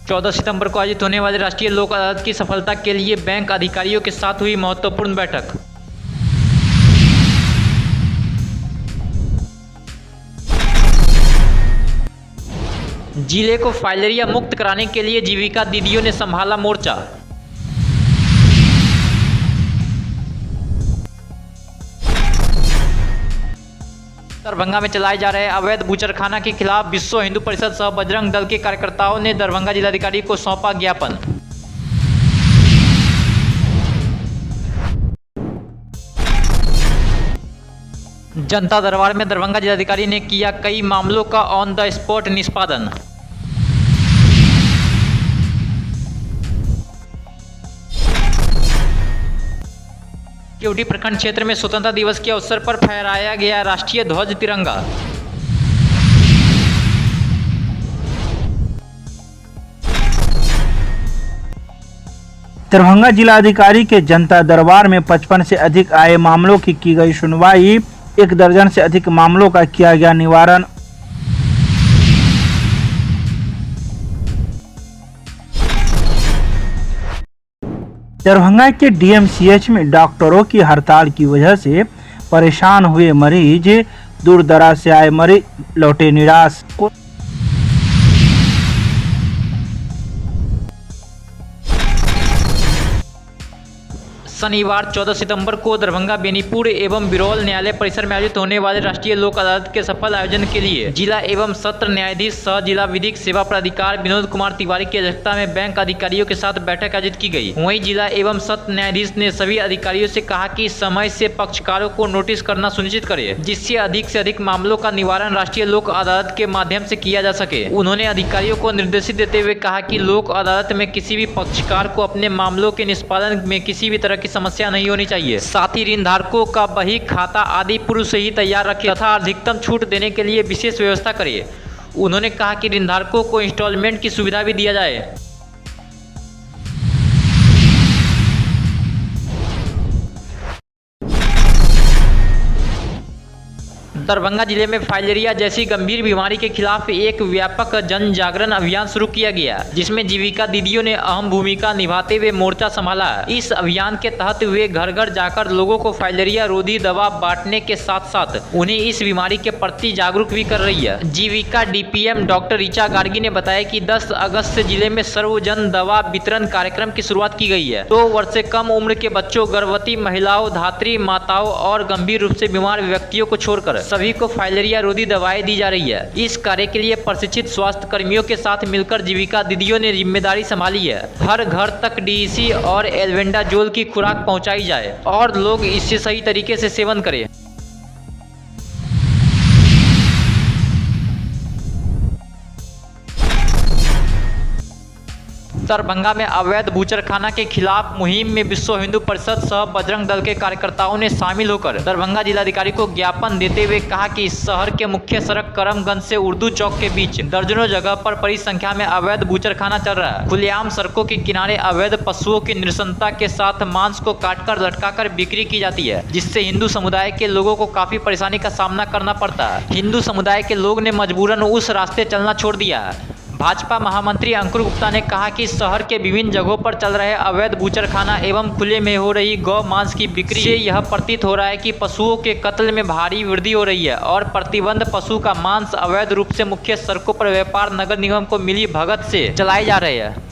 14 सितंबर को आयोजित होने वाली राष्ट्रीय लोक अदालत की सफलता के लिए बैंक अधिकारियों के साथ हुई महत्वपूर्ण बैठक। जिले को फाइलेरिया मुक्त कराने के लिए जीविका दीदियों ने संभाला मोर्चा। दरभंगा में चलाए जा रहे अवैध बूचड़खाना के खिलाफ विश्व हिंदू परिषद सह बजरंग दल के कार्यकर्ताओं ने दरभंगा जिलाधिकारी को सौंपा ज्ञापन। जनता दरबार में दरभंगा जिलाधिकारी ने किया कई मामलों का ऑन द स्पॉट निष्पादन। केवटी प्रखंड क्षेत्र में स्वतंत्रता दिवस के अवसर पर फहराया गया राष्ट्रीय ध्वज तिरंगा। दरभंगा जिलाधिकारी के जनता दरबार में 55 से अधिक आए मामलों की गई सुनवाई। 1 दर्जन से अधिक मामलों का किया गया निवारण। दरभंगा के डीएमसीएच में डॉक्टरों की हड़ताल की वजह से परेशान हुए मरीज। दूर दराज से आए मरीज लौटे निराश। शनिवार 14 सितंबर को दरभंगा बेनीपुर एवं बिरौल न्यायालय परिसर में आयोजित होने वाले राष्ट्रीय लोक अदालत के सफल आयोजन के लिए जिला एवं सत्र न्यायाधीश सह जिला विधिक सेवा प्राधिकार विनोद कुमार तिवारी की अध्यक्षता में बैंक अधिकारियों के साथ बैठक आयोजित की गई। वहीं जिला एवं सत्र न्यायाधीश ने सभी अधिकारियों से कहा कि समय से पक्षकारों को नोटिस करना सुनिश्चित करे, जिससे अधिक से अधिक मामलों का निवारण राष्ट्रीय लोक अदालत के माध्यम से किया जा सके। उन्होंने अधिकारियों को निर्देशित देते हुए कहा कि लोक अदालत में किसी भी पक्षकार को अपने मामलों के निष्पादन में किसी भी तरह की समस्या नहीं होनी चाहिए। साथ ही ऋणधारकों का बही खाता आदि पूर्व से ही तैयार रखे तथा अधिकतम छूट देने के लिए विशेष व्यवस्था करे। उन्होंने कहा कि ऋणधारकों को इंस्टॉलमेंट की सुविधा भी दिया जाए। दरभंगा जिले में फाइलेरिया जैसी गंभीर बीमारी के खिलाफ एक व्यापक जन जागरण अभियान शुरू किया गया, जिसमें जीविका दीदियों ने अहम भूमिका निभाते हुए मोर्चा संभाला। इस अभियान के तहत वे घर घर जाकर लोगों को फाइलेरिया रोधी दवा बांटने के साथ साथ उन्हें इस बीमारी के प्रति जागरूक भी कर रही है। जीविका डीपीएम डॉक्टर ऋचा गार्गी ने बताया कि 10 अगस्त से जिले में सर्वजन दवा वितरण कार्यक्रम की शुरुआत की गई है। 2 वर्ष से कम उम्र के बच्चों, गर्भवती महिलाओं, धात्री माताओं और गंभीर रूप से बीमार व्यक्तियों को छोड़कर सभी को फाइलेरिया रोधी दवाएं दी जा रही है। इस कार्य के लिए प्रशिक्षित स्वास्थ्य कर्मियों के साथ मिलकर जीविका दीदियों ने जिम्मेदारी संभाली है। हर घर तक डीईसी और एल्बेंडाजोल की खुराक पहुंचाई जाए और लोग इससे सही तरीके से सेवन करें। दरभंगा में अवैध बूचड़खाना के खिलाफ मुहिम में विश्व हिंदू परिषद सह बजरंग दल के कार्यकर्ताओं ने शामिल होकर दरभंगा जिलाधिकारी को ज्ञापन देते हुए कहा कि शहर के मुख्य सड़क करमगंज से उर्दू चौक के बीच दर्जनों जगह पर बड़ी संख्या में अवैध बूचड़खाना चल रहा है। खुलेआम सड़कों के किनारे अवैध पशुओं की नृशंसता के साथ मांस को काटकर लटकाकर बिक्री की जाती है, जिससे हिंदू समुदाय के लोगों को काफी परेशानी का सामना करना पड़ता है। हिंदू समुदाय के लोग ने मजबूरन उस रास्ते चलना छोड़ दिया है। भाजपा महामंत्री अंकुर गुप्ता ने कहा कि शहर के विभिन्न जगहों पर चल रहे अवैध बूचड़खाना एवं खुले में हो रही गौ मांस की बिक्री से यह प्रतीत हो रहा है कि पशुओं के कत्ल में भारी वृद्धि हो रही है और प्रतिबंध पशु का मांस अवैध रूप से मुख्य सड़कों पर व्यापार नगर निगम को मिली भगत से चलाए जा रहे हैं।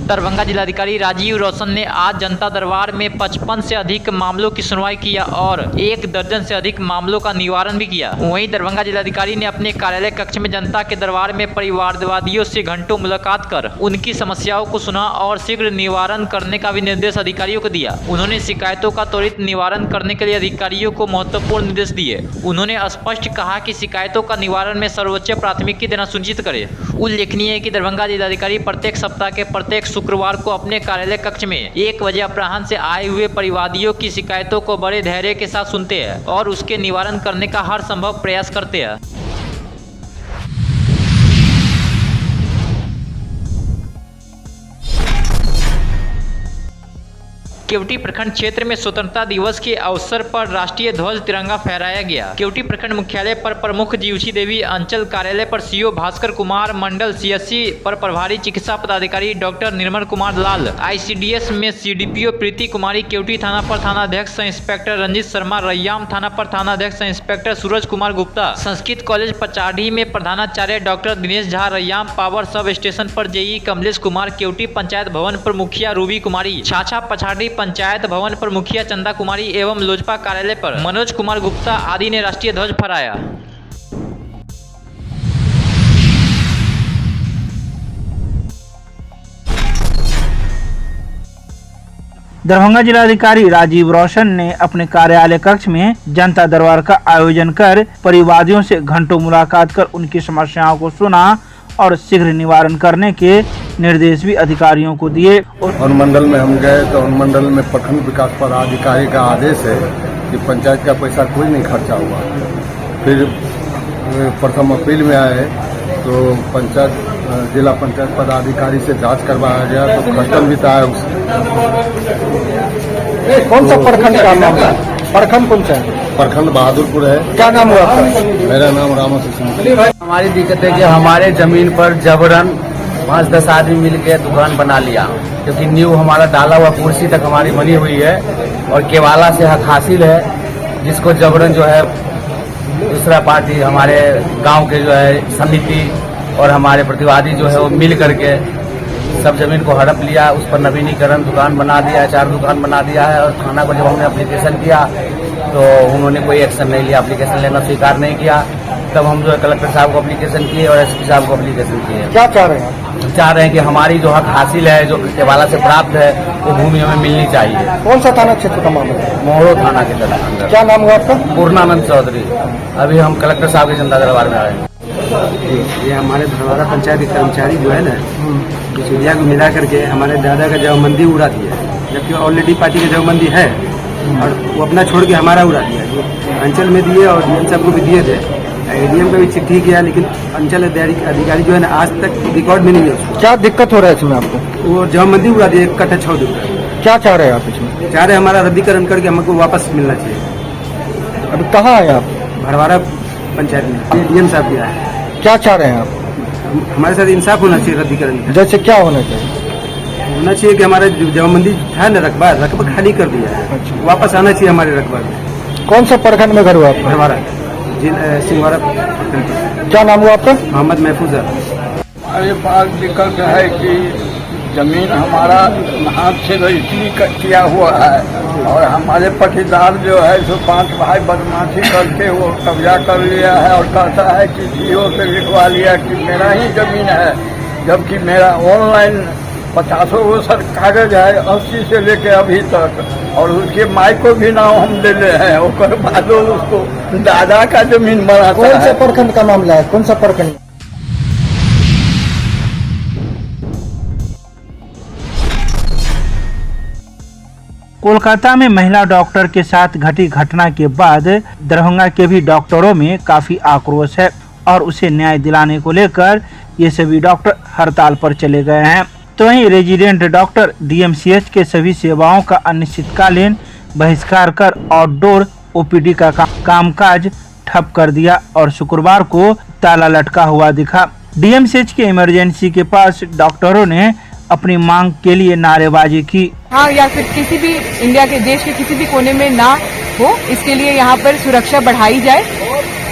दरभंगा जिलाधिकारी राजीव रोशन ने आज जनता दरबार में 55 से अधिक मामलों की सुनवाई किया और 1 दर्जन से अधिक मामलों का निवारण भी किया। वहीं दरभंगा जिलाधिकारी ने अपने कार्यालय कक्ष में जनता के दरबार में परिवारवादियों से घंटों मुलाकात कर उनकी समस्याओं को सुना और शीघ्र निवारण करने का भी निर्देश अधिकारियों को दिया। उन्होंने शिकायतों का त्वरित निवारण करने के लिए अधिकारियों को महत्वपूर्ण निर्देश दिए। उन्होंने स्पष्ट कहा कि शिकायतों का निवारण में सर्वोच्च प्राथमिकता देना सुनिश्चित करे। उल्लेखनीय है कि दरभंगा जिलाधिकारी प्रत्येक सप्ताह के प्रत्येक शुक्रवार को अपने कार्यालय कक्ष में 1 बजे अपराह्न से आए हुए परिवादियों की शिकायतों को बड़े धैर्य के साथ सुनते हैं और उसके निवारण करने का हर संभव प्रयास करते हैं। केवटी प्रखंड क्षेत्र में स्वतंत्रता दिवस के अवसर पर राष्ट्रीय ध्वज तिरंगा फहराया गया। केवटी प्रखंड मुख्यालय पर प्रमुख जीवसी देवी, अंचल कार्यालय पर सीओ भास्कर कुमार, मंडल सीएससी पर प्रभारी चिकित्सा पदाधिकारी डॉक्टर निर्मल कुमार लाल, आईसीडीएस में सीडीपीओ प्रीति कुमारी, केवटी थाना पर थानाध्यक्ष सह इंस्पेक्टर रंजीत शर्मा, रैयाम थाना पर थानाध्यक्ष सह इंस्पेक्टर सूरज कुमार गुप्ता, संस्कृत कॉलेज पचाढ़ी में प्रधानाचार्य doctor Dinesh Jha, Raiyam power sub station पर जेई कमलेश कुमार, केवटी पंचायत भवन पर मुखिया रूबी कुमारी, छाछा पछाड़ी पंचायत भवन पर मुखिया चंदा कुमारी एवं लोजपा कार्यालय पर मनोज कुमार गुप्ता आदि ने राष्ट्रीय ध्वज फहराया। दरभंगा जिलाधिकारी राजीव रोशन ने अपने कार्यालय कक्ष में जनता दरबार का आयोजन कर परिवादियों से घंटों मुलाकात कर उनकी समस्याओं को सुना और शीघ्र निवारण करने के निर्देश भी अधिकारियों को दिए। अनुमंडल में हम गए तो अनुमंडल में प्रखंड विकास पदाधिकारी का आदेश है कि पंचायत का पैसा कोई नहीं खर्चा हुआ। फिर प्रथम अपील में आए तो जिला पंचायत पदाधिकारी से जांच करवाया गया तो कस्टम भी था। कौन सा प्रखंड का नाम है? प्रखंड कौन सा है? प्रखंड बहादुरपुर है। क्या नाम हुआ आपका? मेरा नाम रामाशंकर। हमारी दिक्कत है कि हमारे जमीन पर जबरन 5-10 आदमी मिलकर दुकान बना लिया, क्योंकि नींव हमारा डाला हुआ कुर्सी तक हमारी बनी हुई है और केवाला से हक हासिल है, जिसको जबरन जो है दूसरा पार्टी हमारे गांव के जो है समिति और हमारे प्रतिवादी जो है वो मिल करके सब जमीन को हड़प लिया। उस पर नवीनीकरण दुकान बना दिया है, 4 दुकान बना दिया है। और थाना को जब हमने एप्लीकेशन किया तो उन्होंने कोई एक्शन नहीं लिया, एप्लीकेशन लेना स्वीकार नहीं किया। तब हम जो है कलेक्टर साहब को एप्लीकेशन किए और एसपी साहब को एप्लीकेशन किए। क्या चाह रहे हैं? चाह रहे हैं कि हमारी जो हक हासिल है, जो केवाला से प्राप्त है, वो भूमि हमें मिलनी चाहिए। कौन सा थाना क्षेत्र का मामला है? मोहरो थाना के अंदर। क्या नाम हुआ आपका? पूर्णानंद चौधरी। अभी हम कलेक्टर साहब के जनता दरबार में आए। ये हमारे भरवारा पंचायत के कर्मचारी जो है ना, चिड़िया को मिला करके हमारे दादा का जवाबंदी उड़ा दिया, जबकि ऑलरेडी पार्टी का जवाबंदी है और वो अपना छोड़ के हमारा उड़ा दिया। अंचल में दिए और डीएम साहब को भी दिए थे, एडीएम का भी चिट्ठी किया, लेकिन अंचल अधिकारी जो है ना आज तक रिकॉर्ड में नहीं है उसको। क्या दिक्कत हो रहा है इसमें आपको? वो जवाबंदी उड़ा दिया 1 कट्ठा 6 दिन। क्या चाह रहे हैं आप इसमें? चाह रहे हमारा रद्दीकरण करके हमको वापस मिलना चाहिए। अभी कहाँ है आप? भरवारा पंचायत में डीएम साहब दिया है। क्या चाह रहे हैं आप? हमारे साथ इंसाफ होना चाहिए, रद्दीकरण का। जैसे क्या होना चाहिए? होना चाहिए कि हमारा जवाबंदी था ना, रकबा खाली कर दिया है। अच्छा। वापस आना चाहिए हमारे रकबा में। कौन सा प्रखंड में घर हुआ आपका? भरवारा सिंहवाड़ा। क्या नाम हुआ आपका? मोहम्मद महफूज। अरे बात दिक्कत है कि जमीन हमारा हाथ से रजिस्ट्री किया हुआ है और हमारे पटीदार जो है जो 5 भाई बदमाशी करके वो कब्जा कर लिया है और कहता है कि सीओ से लिखवा लिया कि मेरा ही जमीन है, जबकि मेरा ऑनलाइन 50 सर कागज है 80 से लेके अभी तक, और उसके माई को भी नाम हम ले ले हैं। और बाद उसको दादा का जमीन बनाता कौन है। सा प्रखंड का मामला है? कौन सा प्रखंड? कोलकाता में महिला डॉक्टर के साथ घटी घटना के बाद दरभंगा के भी डॉक्टरों में काफी आक्रोश है और उसे न्याय दिलाने को लेकर ये सभी डॉक्टर हड़ताल पर चले गए हैं। तो वहीं रेजिडेंट डॉक्टर डीएमसीएच के सभी सेवाओं का अनिश्चितकालीन बहिष्कार कर आउटडोर ओपीडी का कामकाज ठप कर दिया और शुक्रवार को ताला लटका हुआ दिखा। डीएमसीएच के इमरजेंसी के पास डॉक्टरों ने अपनी मांग के लिए नारेबाजी की। हाँ, या फिर किसी भी इंडिया के देश के किसी भी कोने में ना हो, इसके लिए यहाँ पर सुरक्षा बढ़ाई जाए।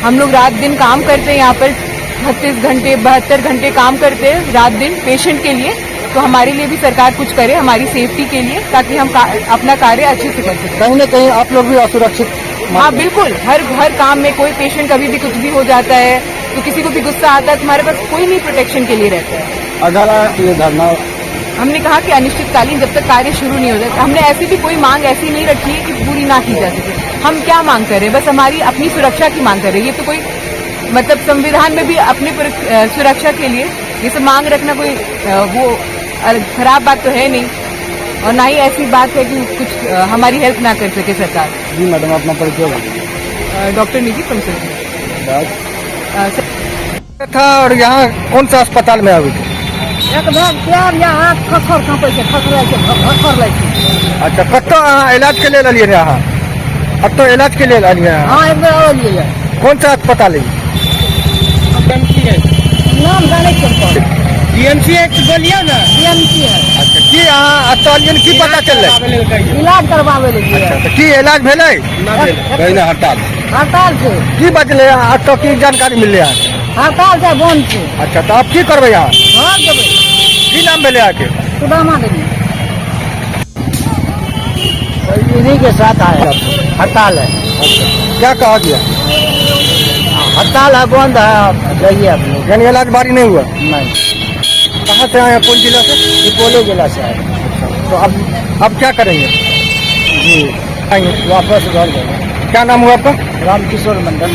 हम लोग रात दिन काम करते हैं, यहाँ पर 36 घंटे 72 घंटे काम करते हैं रात दिन पेशेंट के लिए। तो हमारे लिए भी सरकार कुछ करे हमारी सेफ्टी के लिए, ताकि हम अपना कार्य अच्छे से कर सकें। कहीं न कहीं आप लोग भी असुरक्षित? हाँ बिल्कुल, हर काम में कोई पेशेंट कभी भी कुछ भी हो जाता है तो किसी को भी गुस्सा आता है, तुम्हारे पास कोई नहीं प्रोटेक्शन के लिए रहता है। अगर ये धरना हमने कहा कि अनिश्चितकालीन जब तक कार्य शुरू नहीं हो जाता, हमने ऐसी भी कोई मांग ऐसी नहीं रखी है कि पूरी ना की जा सके। हम क्या मांग कर रहे हैं? बस हमारी अपनी सुरक्षा की मांग कर रहे हैं। ये तो कोई मतलब संविधान में भी अपनी सुरक्षा के लिए ये सब मांग रखना कोई वो खराब बात तो है नहीं, और ना ही ऐसी बात है कि कुछ हमारी हेल्प ना कर सके सरकार। जी मैडम, अपना परिचय? डॉक्टर निधि पंचल था। और यहाँ कौन सा अस्पताल में अभी? एकदम प्यार या हाथ खखर कांपे छै, खखरै छै, खखर लै छै। अच्छा, कतऽ अहाँ इलाज के लेल एलियै रहे? अहाँ कतऽ इलाज के लेल एलियै? हाँ, एक बेर और एलियै। कौन सा अस्पताल है? नाम जाने छियै? डीएमसी बोलिए ना। डीएमसी है। अच्छा, की अहाँ एतऽ एलियै की पता चललै? इलाज करबाबै लेल। अच्छा, की इलाज भेलै? भेलै हड़ताल। हड़ताल छै। की बजलै एतऽ, की जानकारी मिललै अहाँके? हड़ताल छै, बंद छै। अच्छा, तो अब की करबै अहाँ? घर जेबै। की नाम भेलै अहाँके? सुदामा देवी। इन्हीं के साथ आए हड़ताल है। अच्छा, क्या कहा गया? हड़ताल है, बंद है, आप जाइए आप लोग। यानी इलाज बारी नहीं हुआ? नहीं। कहाँ से आए हैं? कौन जिला से? सुपौल जिला से आए। अच्छा, तो अब क्या करेंगे? जी आएंगे वापस घर जाएंगे। क्या नाम हुआ आपका? रामकिशोर मंडल।